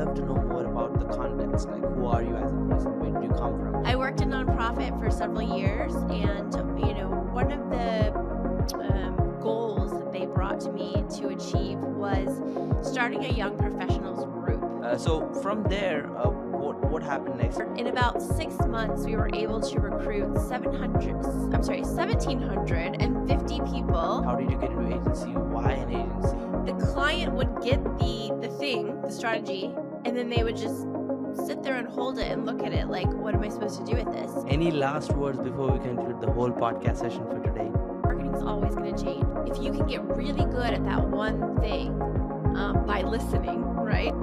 love to know more about the context, like who are you as a person, where do you come from? I worked in nonprofit for several years, and one of the goals that they brought to me to achieve was starting a young professionals group. So from there, what happened next? In about 6 months, we were able to recruit 1,750 people. How did you get into agency? Why an agency? The client would get the strategy, and then they would just sit there and hold it and look at it like, what am I supposed to do with this? Any last words before we conclude the whole podcast session for today? Marketing's always going to change. If you can get really good at that one thing by listening, right?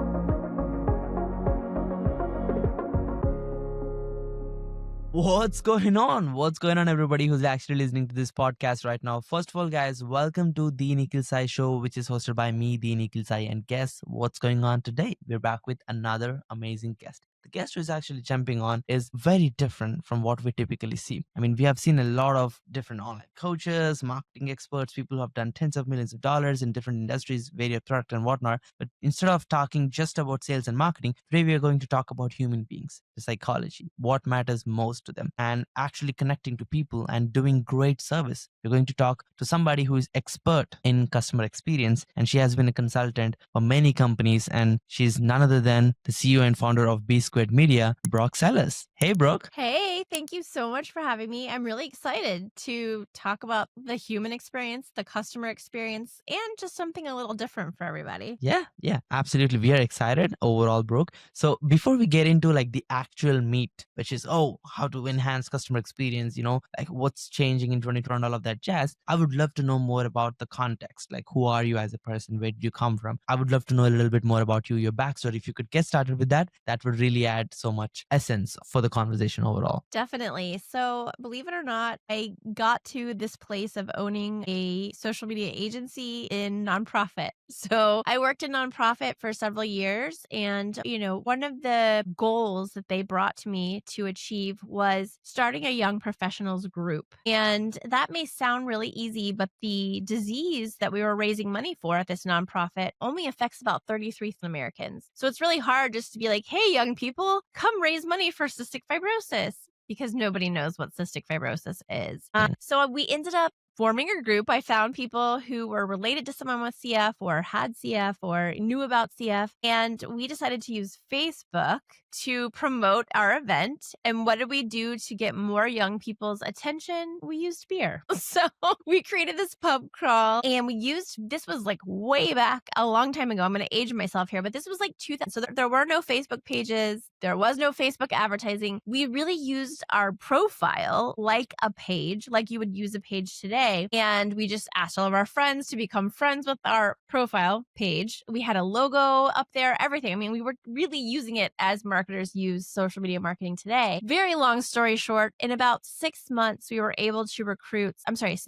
What's going on? What's going on, everybody who's actually listening to this podcast right now? First of all, guys, welcome to the Nikhil Sai Show, which is hosted by me, the Nikhil Sai. And guess what's going on today? We're back with another amazing guest. The guest who is actually jumping on is very different from what we typically see. I mean, we have seen a lot of different online coaches, marketing experts, people who have done tens of millions of dollars in different industries, various product and whatnot. But instead of talking just about sales and marketing, today we are going to talk about human beings, the psychology, what matters most to them, and actually connecting to people and doing great service. We're going to talk to somebody who is expert in customer experience, and she has been a consultant for many companies, and she's none other than the CEO and founder of B Squared Media, Brooke Sellas. Hey, Brooke. Hey, thank you so much for having me. I'm really excited to talk about the human experience, the customer experience, and just something a little different for everybody. Yeah, absolutely. We are excited overall, Brooke. So before we get into like the actual meat, which is, how to enhance customer experience, like what's changing in 2020, all of that jazz, I would love to know more about the context. Like, who are you as a person? Where did you come from? I would love to know a little bit more about you, your backstory. If you could get started with that, that would really add so much essence for the conversation overall. Definitely. So believe it or not, I got to this place of owning a social media agency in nonprofit. So I worked in nonprofit for several years, and one of the goals that they brought to me to achieve was starting a young professionals group. And that may sound really easy, but the disease that we were raising money for at this nonprofit only affects about 33 Americans. So it's really hard just to be like, hey, young people, come raise money for cystic fibrosis, because nobody knows what cystic fibrosis is. So we ended up forming a group. I found people who were related to someone with CF or had CF or knew about CF. And we decided to use Facebook to promote our event. And what did we do to get more young people's attention? We used beer. So we created this pub crawl, and this was like way back a long time ago. I'm going to age myself here, but this was like 2000. So there were no Facebook pages. There was no Facebook advertising. We really used our profile like a page, like you would use a page today. And we just asked all of our friends to become friends with our profile page. We had a logo up there, everything. I mean, we were really using it as marketers use social media marketing today. Very long story short, in about 6 months, we were able to recruit,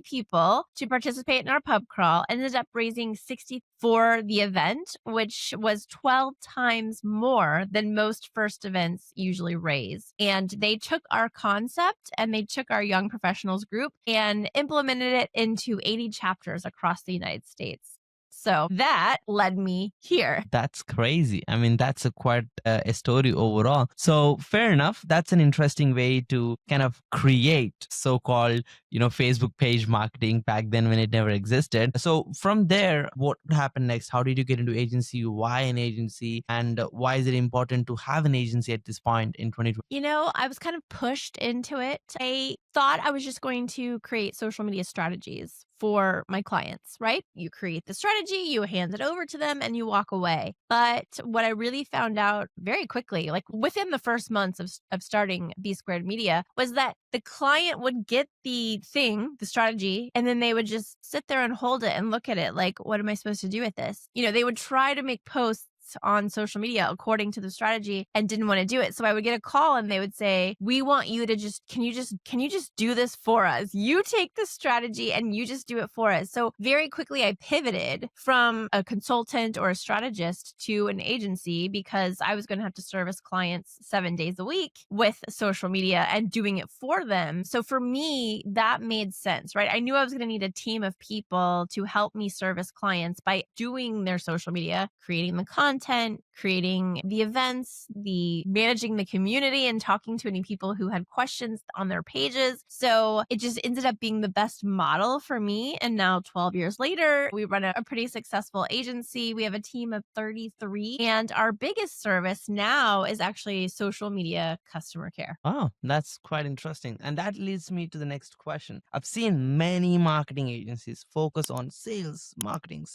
people to participate in our pub crawl. Ended up raising 60 for the event, which was 12 times more than most first events usually raise. And they took our concept and they took our young professionals group and implemented it into 80 chapters across the United States. So that led me here. That's crazy. I mean, that's quite a story overall. So fair enough. That's an interesting way to kind of create so-called, Facebook page marketing back then when it never existed. So from there, what happened next? How did you get into agency? Why an agency? And why is it important to have an agency at this point in 2020? I was kind of pushed into it. I thought I was just going to create social media strategies for my clients, right? You create the strategy, you hand it over to them, and you walk away. But what I really found out very quickly, like within the first months of starting B Squared Media, was that the client would get the strategy, and then they would just sit there and hold it and look at it like, what am I supposed to do with this? They would try to make posts on social media according to the strategy and didn't want to do it. So I would get a call and they would say, we want you to can you just do this for us? You take the strategy and you just do it for us. So very quickly I pivoted from a consultant or a strategist to an agency because I was going to have to service clients 7 days a week with social media and doing it for them. So for me, that made sense, right? I knew I was going to need a team of people to help me service clients by doing their social media, creating the content, content, creating the events, the managing the community and talking to any people who had questions on their pages. So it just ended up being the best model for me. And now 12 years later, we run a pretty successful agency. We have a team of 33, and our biggest service now is actually social media customer care. Oh, that's quite interesting. And that leads me to the next question. I've seen many marketing agencies focus on sales, marketing,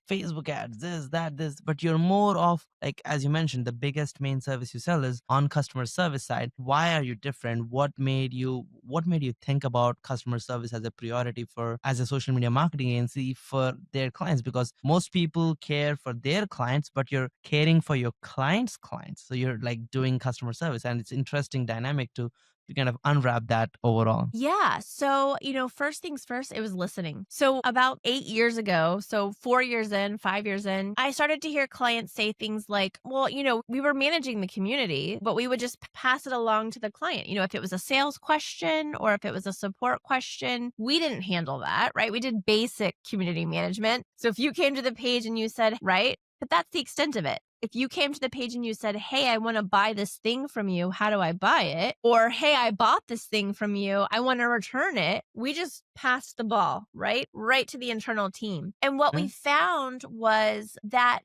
Facebook ads, this, but you're more of, like, as you mentioned, the biggest main service you sell is on customer service side. Why are you different? What made you think about customer service as a priority for as a social media marketing agency for their clients? Because most people care for their clients, but you're caring for your clients. So you're like doing customer service, and it's interesting dynamic to kind of unwrap that overall. Yeah. So, first things first, it was listening. So, about 8 years ago, so 4 years in, 5 years in, I started to hear clients say things like, well, we were managing the community, but we would just pass it along to the client. If it was a sales question or if it was a support question, we didn't handle that, right? We did basic community management. So, if you came to the page and you said, right, but that's the extent of it. If you came to the page and you said, hey, I want to buy this thing from you, how do I buy it? Or, hey, I bought this thing from you, I want to return it. We just passed the ball, right? Right to the internal team. And what we found was that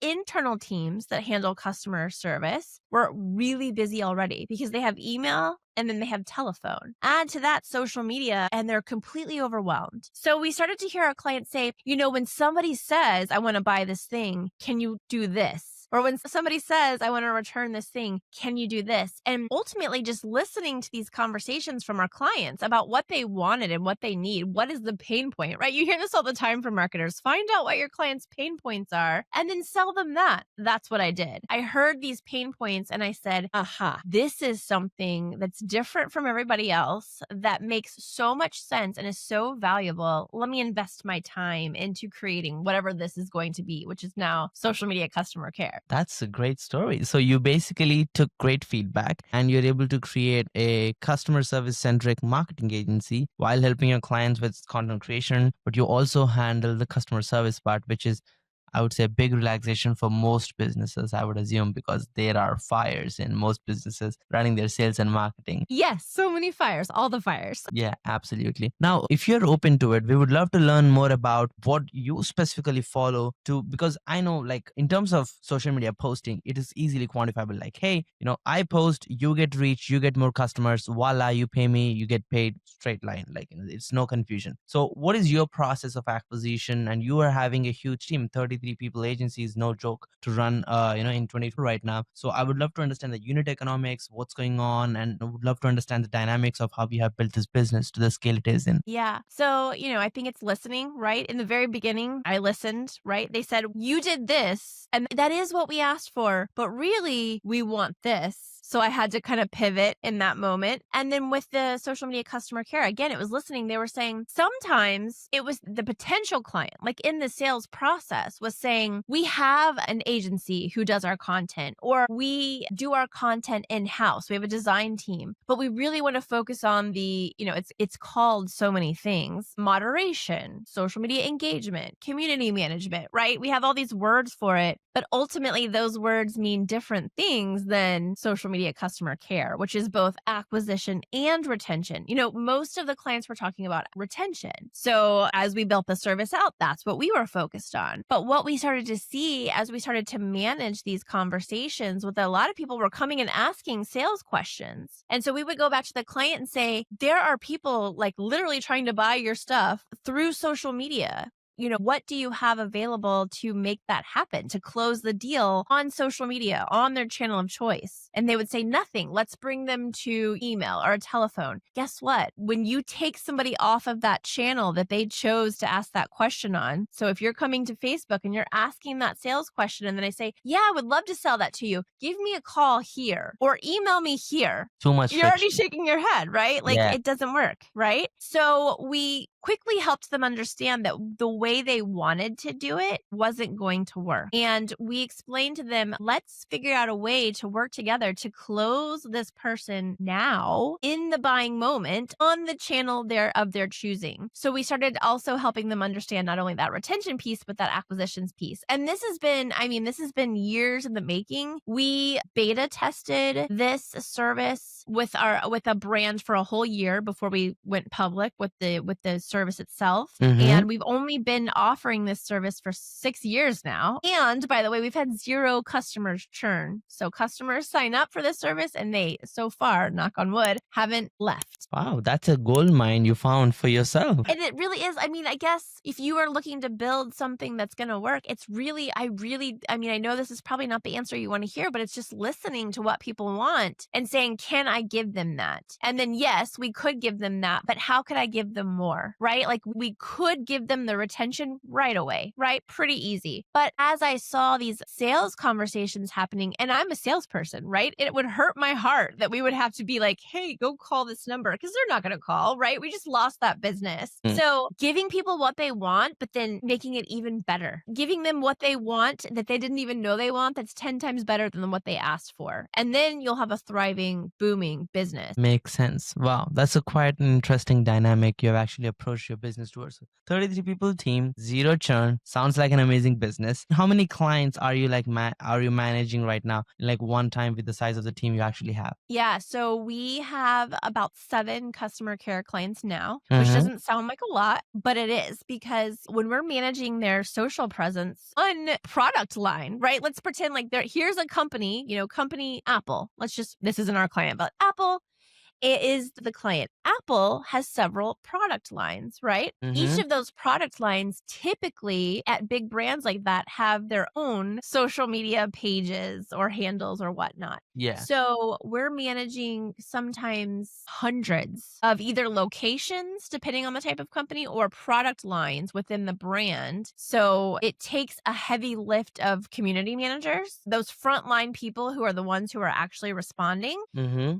internal teams that handle customer service were really busy already because they have email and then they have telephone. Add to that social media and they're completely overwhelmed. So we started to hear our clients say, when somebody says, I want to buy this thing, can you do this? Or when somebody says, I want to return this thing, can you do this? And ultimately just listening to these conversations from our clients about what they wanted and what they need. What is the pain point, right? You hear this all the time from marketers. Find out what your clients' pain points are and then sell them that. That's what I did. I heard these pain points and I said, aha, this is something that's different from everybody else that makes so much sense and is so valuable. Let me invest my time into creating whatever this is going to be, which is now social media customer care. That's a great story. So you basically took great feedback and you're able to create a customer service centric marketing agency while helping your clients with content creation, but you also handle the customer service part, which is, I would say, a big relaxation for most businesses, I would assume, because there are fires in most businesses running their sales and marketing. Yes, so many fires, all the fires. Yeah, absolutely. Now, if you're open to it, we would love to learn more about what you specifically follow to, because I know, like, in terms of social media posting, it is easily quantifiable. Like, hey, I post, you get reach, you get more customers, voila, you pay me, you get paid, straight line. Like, it's no confusion. So what is your process of acquisition? And you are having a huge team, 33 people agency is no joke to run, in 22 right now. So I would love to understand the unit economics, what's going on, and I would love to understand the dynamics of how you have built this business to the scale it is in. Yeah. So, I think it's listening, right? In the very beginning, I listened, right? They said, you did this, and that is what we asked for, but really, we want this. So I had to kind of pivot in that moment. And then with the social media customer care, again, it was listening. They were saying sometimes it was the potential client, like in the sales process, was saying, we have an agency who does our content, or we do our content in-house. We have a design team, but we really want to focus on the, it's called so many things: moderation, social media engagement, community management, right? We have all these words for it, but ultimately those words mean different things than social media customer care, which is both acquisition and retention. Most of the clients were talking about retention. So as we built the service out, that's what we were focused on. But what we started to see as we started to manage these conversations with a lot of people were coming and asking sales questions. And so we would go back to the client and say, there are people like literally trying to buy your stuff through social media. What do you have available to make that happen, to close the deal on social media, on their channel of choice? And they would say nothing. Let's bring them to email or a telephone. Guess what? When you take somebody off of that channel that they chose to ask that question on, so if you're coming to Facebook and you're asking that sales question, and then I say, yeah, I would love to sell that to you, give me a call here or email me here. Too much You're already friction. shaking your head, right? Like Yeah. it doesn't work, right? So we quickly helped them understand that the way they wanted to do it wasn't going to work. And we explained to them, let's figure out a way to work together to close this person now in the buying moment on the channel of their choosing. So we started also helping them understand not only that retention piece, but that acquisitions piece. And this has been years in the making. We beta tested this service with a brand for a whole year before we went public with the service itself. Mm-hmm. And we've only been offering this service for 6 years now. And by the way, we've had 0 customers churn. So customers sign up for this service and they, so far, knock on wood, haven't left. Wow, that's a gold mine you found for yourself. And it really is. I guess if you are looking to build something that's going to work, it's really, I know this is probably not the answer you want to hear, but it's just listening to what people want and saying, can I give them that? And then, yes, we could give them that, but how could I give them more, right? Like we could give them the retention right away, right? Pretty easy. But as I saw these sales conversations happening, and I'm a salesperson, right? It would hurt my heart that we would have to be like, hey, go call this number, because they're not going to call, right? We just lost that business. So giving people what they want, but then making it even better, giving them what they want that they didn't even know they want, that's 10 times better than what they asked for. And then you'll have a thriving, booming business. Makes sense. Wow, that's a quite an interesting dynamic you have actually approached your business towards. 33 people team, zero churn. Sounds like an amazing business. How many clients are you managing right now? Like one time with the size of the team you actually have? Yeah, so we have about 7 customer care clients now, which doesn't sound like a lot, but it is, because when we're managing their social presence on product line, right? Let's pretend like here's a company, company Apple. This isn't our client, but Apple. It is the client. Apple has several product lines, right? Each of those product lines typically at big brands like that have their own social media pages or handles or whatnot. Yeah. So we're managing sometimes hundreds of either locations, depending on the type of company, or product lines within the brand. So it takes a heavy lift of community managers, those frontline people who are the ones who are actually responding.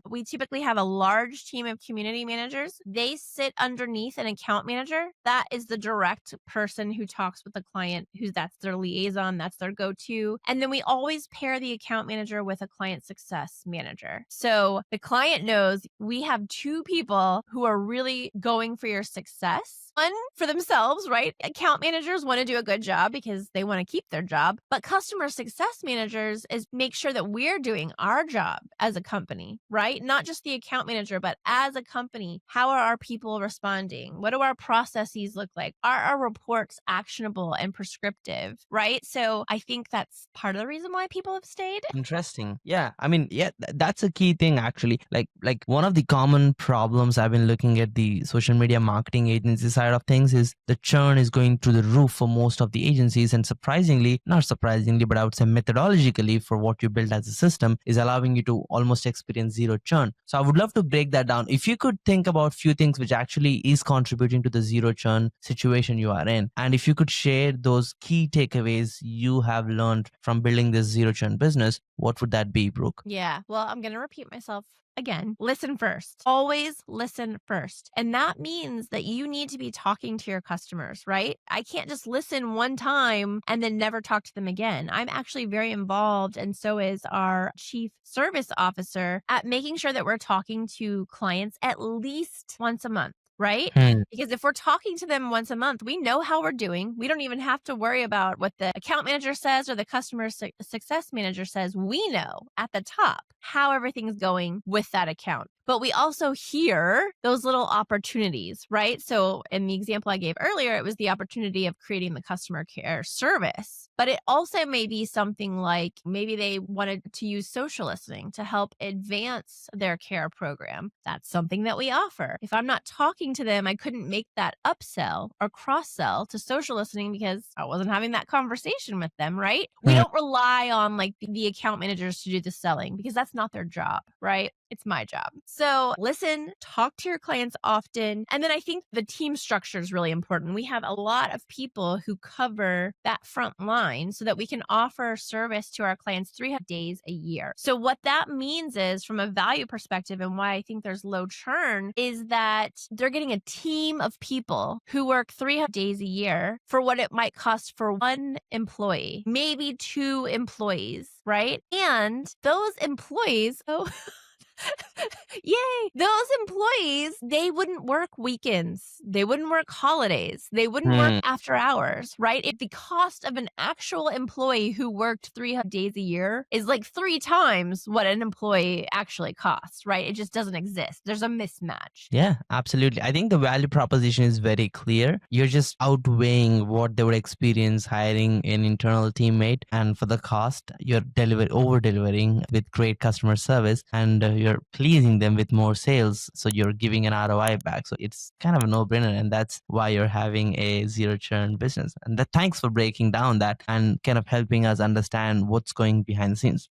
We typically have a large team of community managers. They sit underneath an account manager. That is the direct person who talks with the client, that's their liaison, that's their go-to. And then we always pair the account manager with a client success manager. So the client knows we have 2 people who are really going for your success. One for themselves, right? Account managers want to do a good job because they want to keep their job. But customer success managers make sure that we're doing our job as a company, right? Not just the account manager, but as a company, how are our people responding? What do our processes look like? Are our reports actionable and prescriptive, right? So I think that's part of the reason why people have stayed. Interesting. Yeah. That's a key thing actually. Like one of the common problems I've been looking at the social media marketing agency side of things is the churn is going through the roof for most of the agencies. And not surprisingly, but I would say methodologically for what you build as a system is allowing you to almost experience zero churn. So I would love to break that down. If you could think about few things which actually is contributing to the zero churn situation you are in, and if you could share those key takeaways you have learned from building this zero churn business, what would that be, Brooke? Yeah, well, I'm going to repeat myself again. Listen first. Always listen first. And that means that you need to be talking to your customers, right? I can't just listen one time and then never talk to them again. I'm actually very involved, and so is our chief service officer, at making sure that we're talking to clients at least once a month. Right? Because if we're talking to them once a month, we know how we're doing. We don't even have to worry about what the account manager says or the customer success manager says. We know at the top how everything's going with that account. But we also hear those little opportunities, right? So in the example I gave earlier, it was the opportunity of creating the customer care service. But it also may be something like maybe they wanted to use social listening to help advance their care program. That's something that we offer. If I'm not talking to them, I couldn't make that upsell or cross-sell to social listening because I wasn't having that conversation with them, right? We don't rely on like the account managers to do the selling because that's not their job, right? It's my job. So listen, talk to your clients often. And then I think the team structure is really important. We have a lot of people who cover that front line so that we can offer service to our clients 300 days a year. So what that means is, from a value perspective, and why I think there's low churn, is that they're getting a team of people who work 300 days a year for what it might cost for one employee, maybe two employees, right? And those employees, yay, those employees, they wouldn't work weekends. They wouldn't work holidays. They wouldn't work Hmm. after hours, right? If the cost of an actual employee who worked 300 days a year is like 3 times what an employee actually costs, right? It just doesn't exist. There's a mismatch. Yeah, absolutely. I think the value proposition is very clear. You're just outweighing what they would experience hiring an internal teammate, and for the cost, you're over delivering with great customer service, and you're pleasing them with more sales. So you're giving an ROI back. So it's kind of a no brainer, and that's why you're having a zero churn business. And thanks for breaking down that and kind of helping us understand what's going behind the scenes.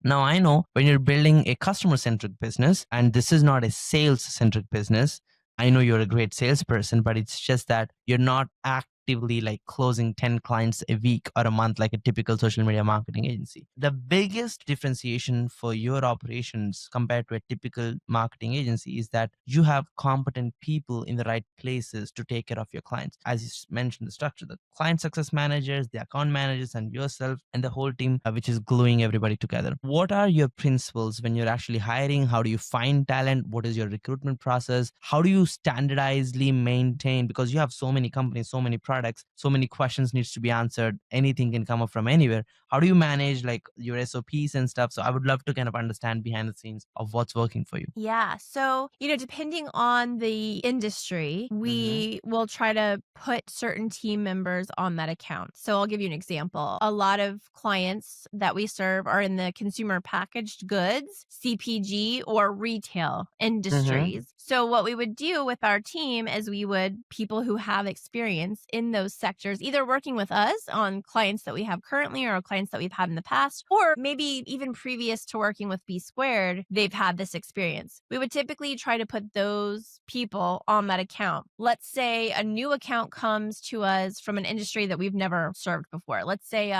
Now, I know when you're building a customer centric business, and this is not a sales centric business, I know you're a great salesperson, but it's just that you're not actively like closing 10 clients a week or a month like a typical social media marketing agency. The biggest differentiation for your operations compared to a typical marketing agency is that you have competent people in the right places to take care of your clients. As you mentioned, the structure, the client success managers, the account managers, and yourself, and the whole team, which is gluing everybody together. What are your principles when you're actually hiring? How do you find talent? What is your recruitment process? How do you standardizedly maintain? Because you have so many companies, so many products, so many questions needs to be answered. Anything can come up from anywhere. How do you manage like your SOPs and stuff? So I would love to kind of understand behind the scenes of what's working for you. Yeah. So, depending on the industry, Mm-hmm. we will try to put certain team members on that account. So, I'll give you an example. A lot of clients that we serve are in the consumer packaged goods, CPG, or retail Mm-hmm. industries. So, what we would do with our team is we would people who have experience in those sectors, either working with us on clients that we have currently or clients that we've had in the past, or maybe even previous to working with B Squared, they've had this experience. We would typically try to put those people on that account. Let's say a new account comes to us from an industry that we've never served before. Let's say,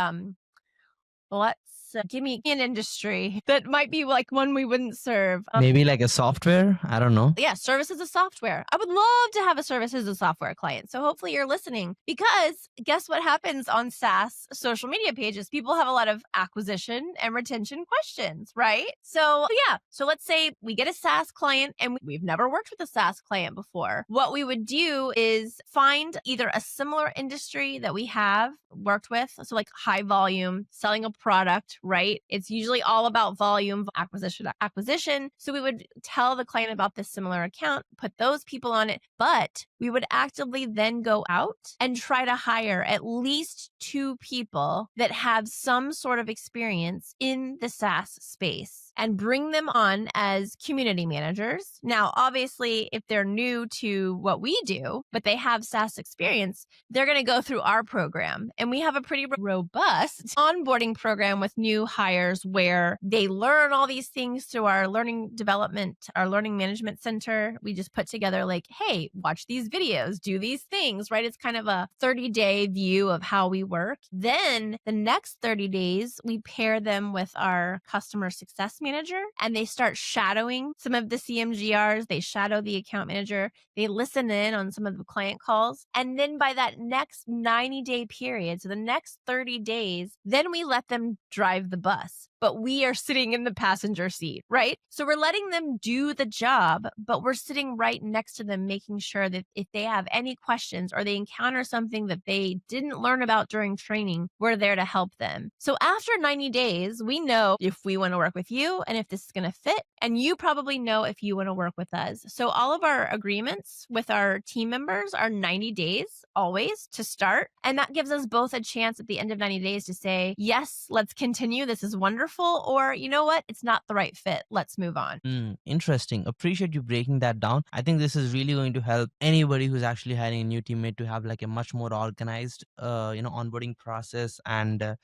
let's give me an industry that might be like one we wouldn't serve. Maybe like a software. I don't know. Yeah, service as a software. I would love to have a service as a software client. So hopefully you're listening, because guess what happens on SaaS social media pages? People have a lot of acquisition and retention questions, right? So yeah, so let's say we get a SaaS client and we've never worked with a SaaS client before. What we would do is find either a similar industry that we have worked with. So like high volume, selling a product, right? It's usually all about volume, acquisition. So we would tell the client about this similar account, put those people on it, but we would actively then go out and try to hire at least 2 people that have some sort of experience in the SaaS space and bring them on as community managers. Now, obviously, if they're new to what we do, but they have SaaS experience, they're going to go through our program. And we have a pretty robust onboarding program with new hires where they learn all these things through our learning development, our learning management center. We just put together like, hey, watch these videos, do these things, right? It's kind of a 30-day view of how we work. Then the next 30 days, we pair them with our customer success manager, and they start shadowing some of the CMGRs. They shadow the account manager. They listen in on some of the client calls. And then by that next 90-day period, so the next 30 days, then we let them drive the bus. But we are sitting in the passenger seat, right? So we're letting them do the job, but we're sitting right next to them, making sure that if they have any questions or they encounter something that they didn't learn about during training, we're there to help them. So after 90 days, we know if we want to work with you and if this is going to fit, and you probably know if you want to work with us. So all of our agreements with our team members are 90 days always to start. And that gives us both a chance at the end of 90 days to say, yes, let's continue. This is wonderful. Or, you know what? It's not the right fit. Let's move on. Interesting. Appreciate you breaking that down. I think this is really going to help anybody who's actually hiring a new teammate to have like a much more organized, onboarding process and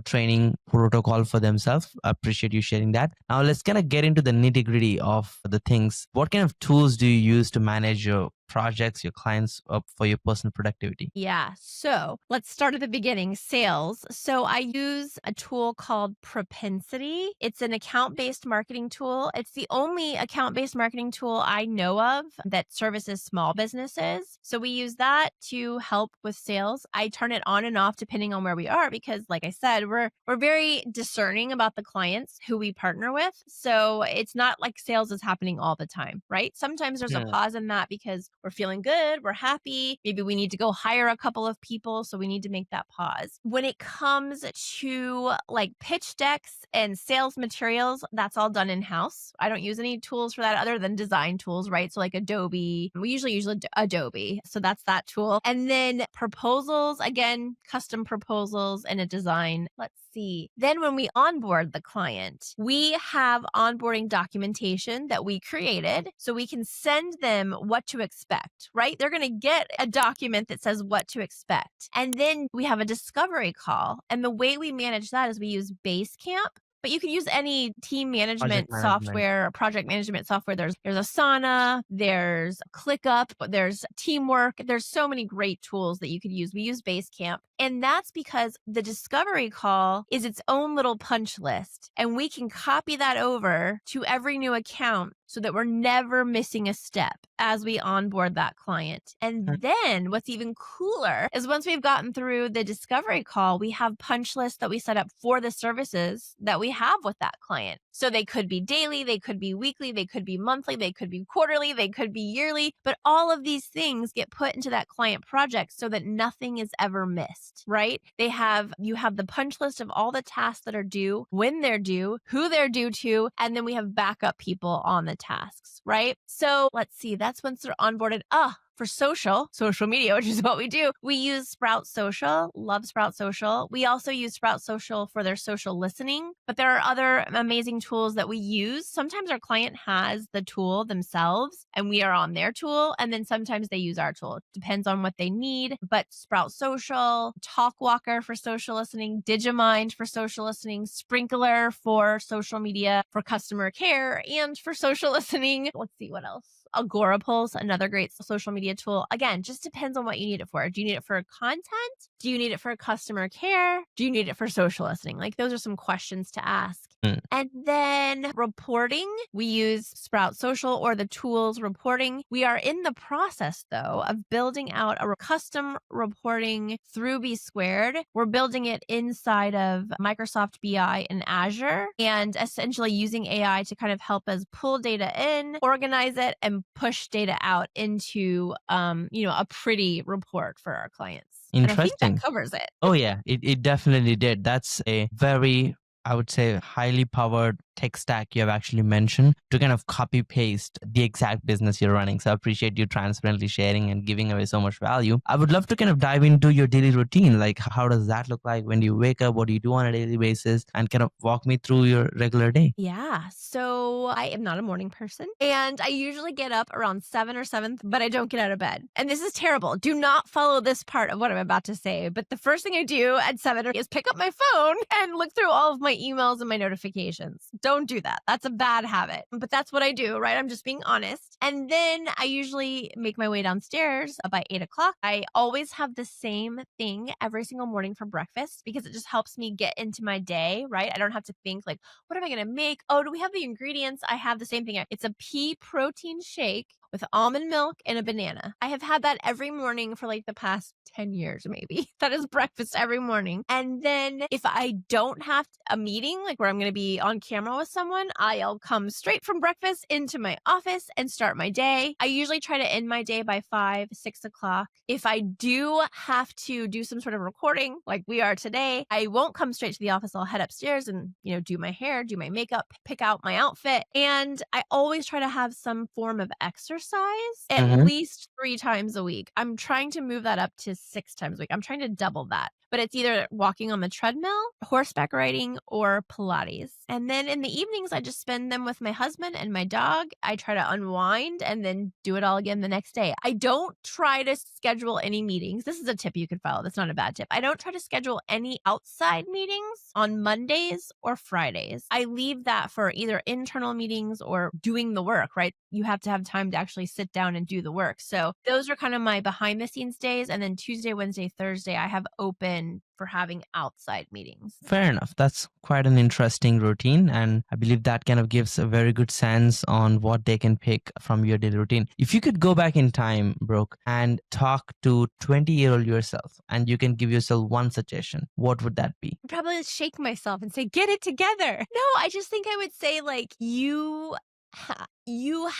training protocol for themselves. I appreciate you sharing that. Now let's kind of get into the nitty gritty of the things. What kind of tools do you use to manage your projects, your clients up for your personal productivity? Yeah. So let's start at the beginning, sales. So I use a tool called Propensity. It's an account-based marketing tool. It's the only account-based marketing tool I know of that services small businesses. So we use that to help with sales. I turn it on and off depending on where we are because like I said, we're very discerning about the clients who we partner with. So it's not like sales is happening all the time, right? Sometimes there's a Yeah. pause in that because we're feeling good, we're happy, maybe we need to go hire a couple of people, so we need to make that pause. When it comes to like pitch decks and sales materials, that's all done in-house. I don't use any tools for that other than design tools, right? So like Adobe, we usually use Adobe. So that's that tool. And then proposals, again, custom proposals and a design. Let's see. Then when we onboard the client, we have onboarding documentation that we created so we can send them what to expect, right? They're going to get a document that says what to expect. And then we have a discovery call. And the way we manage that is we use Basecamp. But you can use any team management Project management. software, project management software. There's Asana, there's ClickUp, there's Teamwork. There's so many great tools that you could use. We use Basecamp. And that's because the discovery call is its own little punch list. And we can copy that over to every new account so that we're never missing a step as we onboard that client. And then what's even cooler is once we've gotten through the discovery call, we have punch lists that we set up for the services that we have with that client. So they could be daily, they could be weekly, they could be monthly, they could be quarterly, they could be yearly, but all of these things get put into that client project so that nothing is ever missed, right? You have the punch list of all the tasks that are due, when they're due, who they're due to, and then we have backup people on the tasks, right? So let's see, that's once they're onboarded. For social media, which is what we do, we use Sprout Social, love Sprout Social. We also use Sprout Social for their social listening, but there are other amazing tools that we use. Sometimes our client has the tool themselves and we are on their tool, and then sometimes they use our tool. Depends on what they need, but Sprout Social, Talkwalker for social listening, Digimind for social listening, Sprinkler for social media, for customer care, and for social listening. Let's see what else. Agorapulse, another great social media tool. Again, just depends on what you need it for. Do you need it for content? Do you need it for customer care? Do you need it for social listening? Like those are some questions to ask. And then reporting, we use Sprout Social or the tools reporting. We are in the process though of building out a custom reporting through B Squared. We're building it inside of Microsoft BI and Azure and essentially using AI to kind of help us pull data in, organize it, and push data out into, a pretty report for our clients. And I think Interesting. that covers it. Oh, yeah, it definitely did. That's a very, I would say, highly powered tech stack you have actually mentioned to kind of copy paste the exact business you're running. So I appreciate you transparently sharing and giving away so much value. I would love to kind of dive into your daily routine. Like, how does that look like when you wake up? What do you do on a daily basis? And kind of walk me through your regular day. Yeah. So I am not a morning person and I usually get up around 7 or 7, but I don't get out of bed. And this is terrible. Do not follow this part of what I'm about to say. But the first thing I do at 7 is pick up my phone and look through all of my emails and my notifications. Don't do that. That's a bad habit. But that's what I do, right? I'm just being honest. And then I usually make my way downstairs by 8 o'clock. I always have the same thing every single morning for breakfast because it just helps me get into my day, right? I don't have to think like, what am I going to make? Oh, do we have the ingredients? I have the same thing. It's a pea protein shake with almond milk and a banana. I have had that every morning for like the past 10 years, maybe. That is breakfast every morning. And then if I don't have a meeting, like where I'm going to be on camera with someone, I'll come straight from breakfast into my office and start my day. I usually try to end my day by 5, 6 o'clock. If I do have to do some sort of recording like we are today, I won't come straight to the office. I'll head upstairs and, do my hair, do my makeup, pick out my outfit. And I always try to have some form of exercise exercise at Mhm. least 3 times a week. I'm trying to move that up to 6 times a week. I'm trying to double that. But it's either walking on the treadmill, horseback riding, or Pilates. And then in the evenings, I just spend them with my husband and my dog. I try to unwind and then do it all again the next day. I don't try to schedule any meetings. This is a tip you could follow. That's not a bad tip. I don't try to schedule any outside meetings on Mondays or Fridays. I leave that for either internal meetings or doing the work, right? You have to have time to actually sit down and do the work. So those are kind of my behind the scenes days. And then Tuesday, Wednesday, Thursday, I have open for having outside meetings. Fair enough. That's quite an interesting routine. And I believe that kind of gives a very good sense on what they can pick from your daily routine. If you could go back in time, Brooke, and talk to 20-year-old yourself, and you can give yourself one suggestion, what would that be? I'd probably shake myself and say, get it together. No, I just think I would say, like, you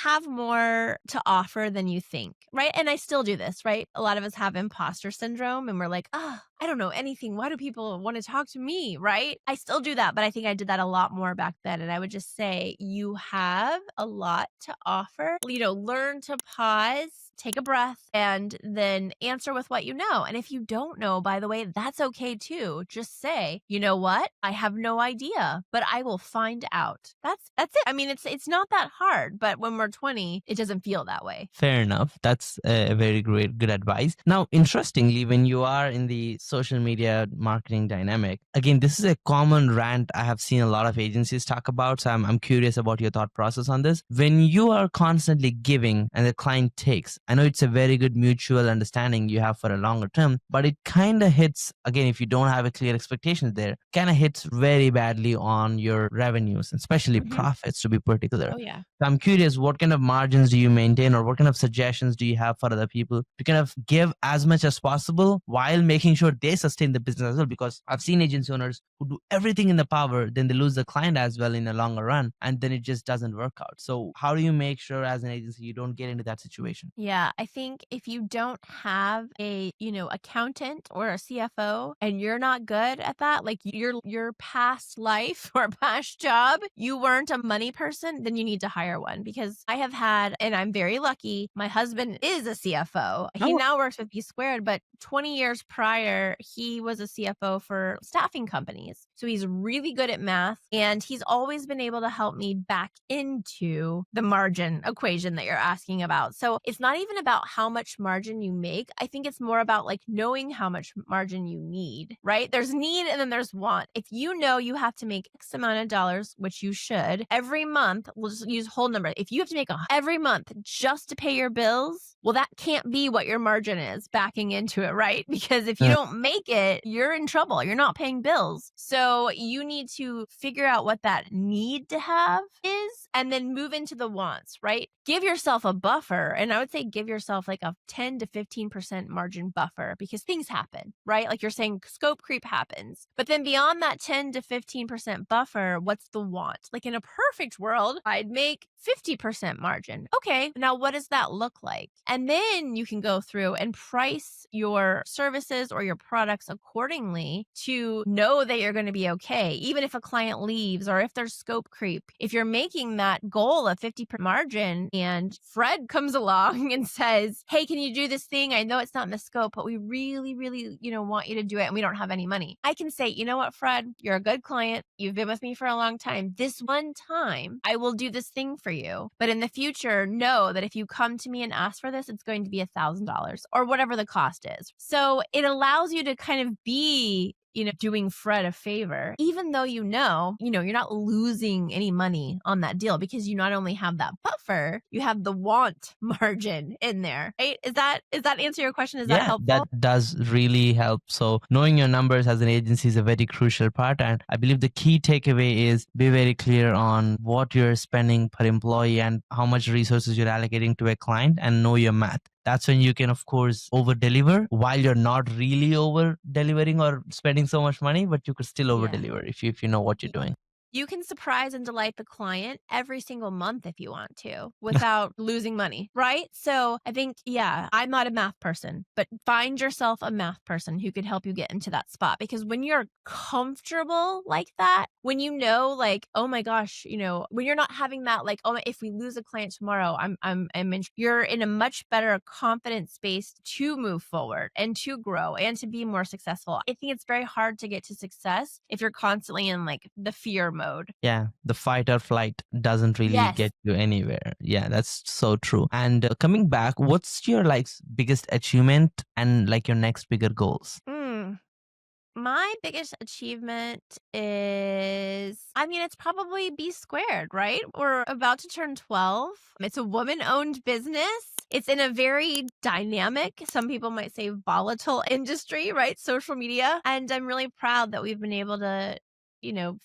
have more to offer than you think, right? And I still do this, right? A lot of us have imposter syndrome and we're like, I don't know anything. Why do people want to talk to me, right? I still do that, but I think I did that a lot more back then. And I would just say, you have a lot to offer. Learn to pause, take a breath, and then answer with what you know. And if you don't know, by the way, that's okay too. Just say, you know what? I have no idea, but I will find out. That's it. I mean, it's not that hard, but when we're 20, it doesn't feel that way. Fair enough. That's a very good advice. Now, interestingly, when you are in the social media marketing dynamic, again, this is a common rant I have seen a lot of agencies talk about. So I'm curious about your thought process on this. When you are constantly giving and the client takes, I know it's a very good mutual understanding you have for a longer term, but it kind of hits, again, if you don't have a clear expectation there, kind of hits very badly on your revenues, especially Mhm. profits to be particular. Oh, yeah. So I'm curious, what kind of margins do you maintain, or what kind of suggestions do you have for other people to kind of give as much as possible while making sure they sustain the business as well? Because I've seen agency owners who do everything in the power, then they lose the client as well in the longer run, and then it just doesn't work out. So how do you make sure as an agency you don't get into that situation? Yeah, I think if you don't have a, accountant or a CFO and you're not good at that, like your past life or past job, you weren't a money person, then you need to hire one because I have had, and I'm very lucky, my husband is a CFO. He Oh, now works with B Squared, but 20 years prior, he was a CFO for staffing companies. So he's really good at math and he's always been able to help me back into the margin equation that you're asking about. So it's not even about how much margin you make. I think it's more about like knowing how much margin you need, right? There's need and then there's want. If you know you have to make X amount of dollars, which you should, every month, we'll just use whole number. If you have to make every month just to pay your bills, well, that can't be what your margin is backing into it, right? Because if you mm, don't make it, you're in trouble. You're not paying bills. So you need to figure out what that need to have is and then move into the wants, right? Give yourself a buffer. And I would say give yourself like a 10 to 15% margin buffer because things happen, right? Like you're saying, scope creep happens. But then beyond that 10 to 15% buffer, what's the want? Like in a perfect world, I'd make 50% margin. Okay, now what does that look like? And then you can go through and price your services or your products accordingly to know that you're going to be okay. Even if a client leaves or if there's scope creep, if you're making that goal of 50% margin and Fred comes along and says, hey, can you do this thing? I know it's not in the scope, but we really, really, want you to do it and we don't have any money. I can say, you know what, Fred, you're a good client. You've been with me for a long time. This one time I will do this thing for you. But in the future, know that if you come to me and ask for this, it's going to be $1,000 or whatever the cost is. So it allows you to kind of be doing Fred a favor, even though you're not losing any money on that deal because you not only have that buffer, you have the want margin in there, right? Is that answer your question? Is that yeah, that helpful? does really help. So knowing your numbers as an agency is a very crucial part. And I believe the key takeaway is be very clear on what you're spending per employee and how much resources you're allocating to a client and know your math. That's when you can, of course, over deliver while you're not really over delivering or spending so much money, but you could still over Yeah. deliver if you know what you're doing. You can surprise and delight the client every single month if you want to without losing money, right? So I think, yeah, I'm not a math person, but find yourself a math person who could help you get into that spot. Because when you're comfortable like that, when you know, like, oh my gosh, when you're not having that, like, oh, if we lose a client tomorrow, you're in a much better confident space to move forward and to grow and to be more successful. I think it's very hard to get to success if you're constantly in like the fear mode. Yeah, the fight or flight doesn't really Yes. get you anywhere. Yeah, that's so true. And coming back, what's your like biggest achievement and like your next bigger goals? My biggest achievement is, it's probably B squared, right? We're about to turn 12. It's a woman owned business. It's in a very dynamic, some people might say volatile industry, right? Social media. And I'm really proud that we've been able to,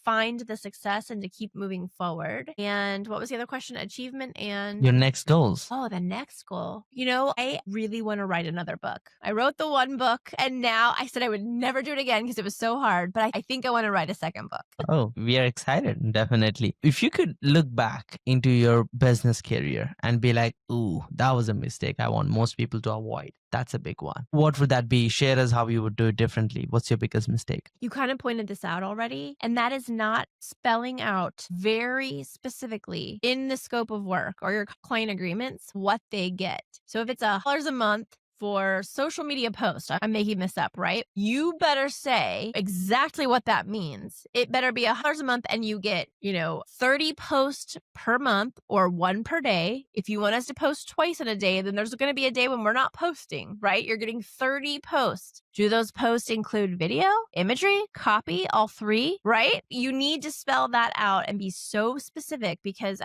find the success and to keep moving forward. And what was the other question? Achievement and Your next goals? oh, the next goal. I really want to write another book. I wrote the one book and now I said I would never do it again because it was so hard, but I think I want to write a second book. Oh, we are excited, definitely. If you could look back into your business career and be like, ooh, that was a mistake I want most people to avoid. That's a big one. What would that be? Share us how you would do it differently. What's your biggest mistake? You kind of pointed this out already, and that is not spelling out very specifically in the scope of work or your client agreements what they get. So if it's $100 a month for social media posts, I'm making this up, right? You better say exactly what that means. It better be $100 a month and you get, 30 posts per month or one per day. If you want us to post twice in a day, then there's going to be a day when we're not posting, right? You're getting 30 posts. Do those posts include video, imagery, copy, all three, right? You need to spell that out and be so specific because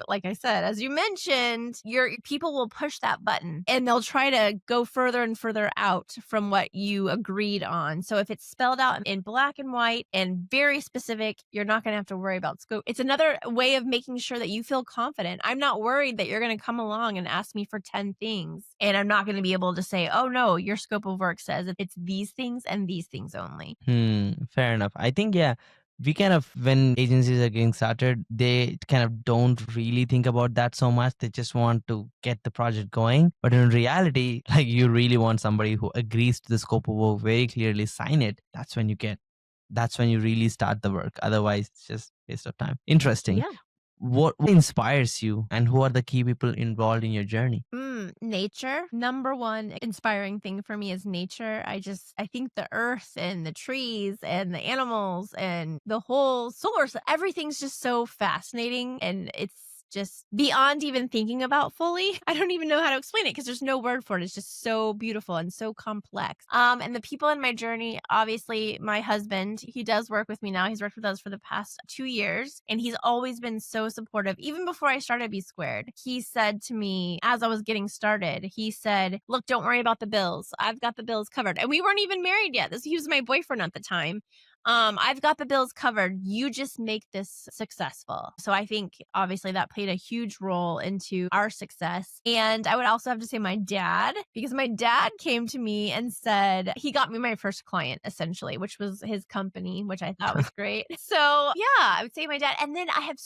like I said, as you mentioned, your people will push that button and they'll try to go further and further out from what you agreed on. So if it's spelled out in black and white and very specific, you're not going to have to worry about scope. It's another way of making sure that you feel confident. I'm not worried that you're going to come along and ask me for 10 things and I'm not going to be able to say, oh no, your scope of work says it's these things and these things only. Fair enough. I think, yeah, we kind of, when agencies are getting started, they kind of don't really think about that so much. They just want to get the project going. But in reality, like you really want somebody who agrees to the scope of work very clearly, sign it. That's when you really start the work. Otherwise, it's just waste of time. Interesting. Yeah. What inspires you and who are the key people involved in your journey? Nature. Number one inspiring thing for me is nature. I think the earth and the trees and the animals and the whole source, everything's just so fascinating and it's just beyond even thinking about fully. I don't even know how to explain it because there's no word for it. It's just so beautiful and so complex. And the people in my journey, obviously my husband, he does work with me now. He's worked with us for the past 2 years and he's always been so supportive. Even before I started B Squared, he said to me as I was getting started, he said, look, don't worry about the bills. I've got the bills covered. And we weren't even married yet. He was my boyfriend at the time. I've got the bills covered. You just make this successful. So I think obviously that played a huge role into our success. And I would also have to say my dad, because my dad came to me and said, he got me my first client essentially, which was his company, which I thought was great. So yeah, I would say my dad. And then I have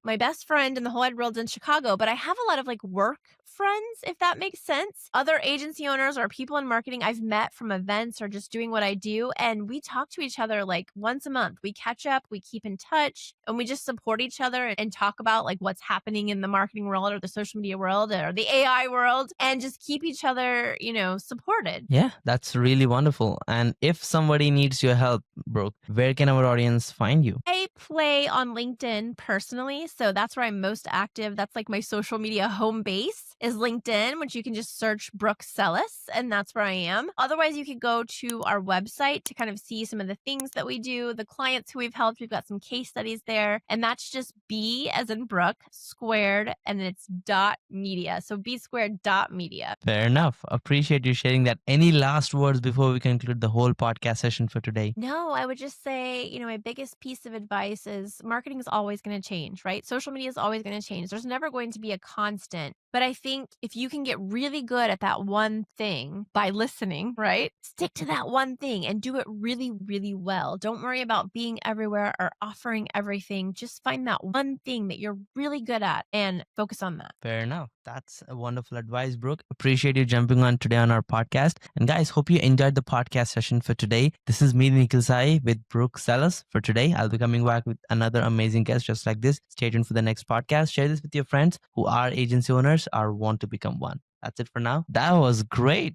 my best friend in the whole wide world in Chicago, but I have a lot of like work friends, if that makes sense. Other agency owners or people in marketing I've met from events or just doing what I do. And we talk to each other like once a month. We catch up, we keep in touch, and we just support each other and talk about like what's happening in the marketing world or the social media world or the AI world and just keep each other, supported. Yeah, that's really wonderful. And if somebody needs your help, Brooke, where can our audience find you? I play on LinkedIn personally, so that's where I'm most active. That's like my social media home base is LinkedIn, which you can just search Brooke Sellas, and that's where I am. Otherwise, you could go to our website to kind of see some of the things that we do, the clients who we've helped. We've got some case studies there, and that's just B as in Brooke squared, and then it's .media. So B squared .media. Fair enough. Appreciate you sharing that. Any last words before we conclude the whole podcast session for today? No, I would just say, my biggest piece of advice is marketing is always going to change, right? Social media is always going to change. There's never going to be a constant. But I think if you can get really good at that one thing by listening, right? Stick to that one thing and do it really, really well. well. Don't worry about being everywhere or offering everything. Just find that one thing that you're really good at and focus on that. Fair enough. That's a wonderful advice, Brooke. Appreciate you jumping on today on our podcast. And guys, hope you enjoyed the podcast session for today. This is me, Nikhil Sai, with Brooke Sellas. For today, I'll be coming back with another amazing guest just like this. Stay tuned for the next podcast. Share this with your friends who are agency owners or want to become one. That's it for now. That was great.